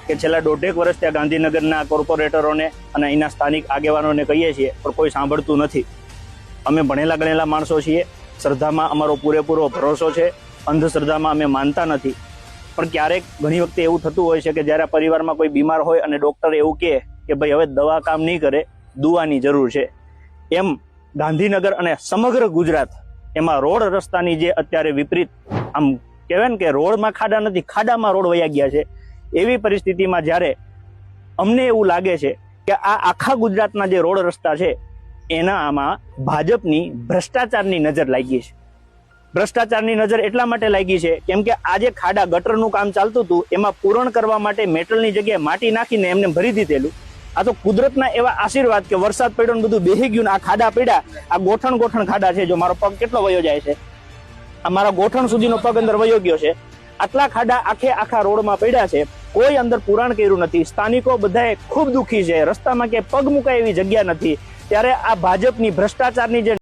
કે છેલ્લા 1.5 વર્ષ ત્યાં ગાંધીનગરના કોર્પોરેટરોને અને અહીંના સ્થાનિક આગેવાનોને કહીએ છીએ, પણ કોઈ સાંભળતું નથી. અમે ભણેલા ગણેલા માણસો છીએ, શ્રદ્ધામાં અમારો પૂરેપૂરો ભરોસો છે, અંધશ્રદ્ધામાં અમે માનતા નથી. પણ ક્યારેક ઘણી વખતે એવું થતું હોય છે કે જ્યારે પરિવારમાં કોઈ બીમાર હોય અને ડૉક્ટર એવું કહે કે ભાઈ હવે દવા કામ નહીં કરે, દુઆની જરૂર છે, એમ ગાંધીનગર અને સમગ્ર ગુજરાત એમાં રોડ રસ્તાની જે અત્યારે વિપરીત, આમ કહેવાય ને કે રોડમાં ખાડા નથી, ખાડામાં રોડ વયા ગયા છે, એવી પરિસ્થિતિમાં જ્યારે અમને એવું લાગે છે કે આ આખા ગુજરાતના જે રોડ રસ્તા છે એનામાં ભાજપની ભ્રષ્ટાચારની નજર લાગી છે. ભ્રષ્ટાચારની નજર એટલા માટે લાગી છે કેમ કે આ જે ખાડા ગટરનું કામ ચાલતું હતું એમાં પૂરણ કરવા માટે મેટલની જગ્યાએ માટી નાખીને એમને ભરી દીધેલું. આ તો કુદરતના એવા આશીર્વાદ કે વરસાદ પડ્યો ને બધું બેહી ગયું ને આ ખાડા પડ્યા, આ ગોઠણ ખાડા છે. જો મારો પગ કેટલો વયો જાય છે, આ મારા ગોઠણ સુધીનો પગ અંદર વયો ગયો છે. આટલા ખાડા આખા રોડમાં પડ્યા છે, કોઈ અંદર પુરાણ કર્યું નથી. સ્થાનિકો બધાએ ખૂબ દુઃખી છે, રસ્તામાં કે પગ મુકાય એવી જગ્યા નથી. ત્યારે આ ભાજપની ભ્રષ્ટાચારની જે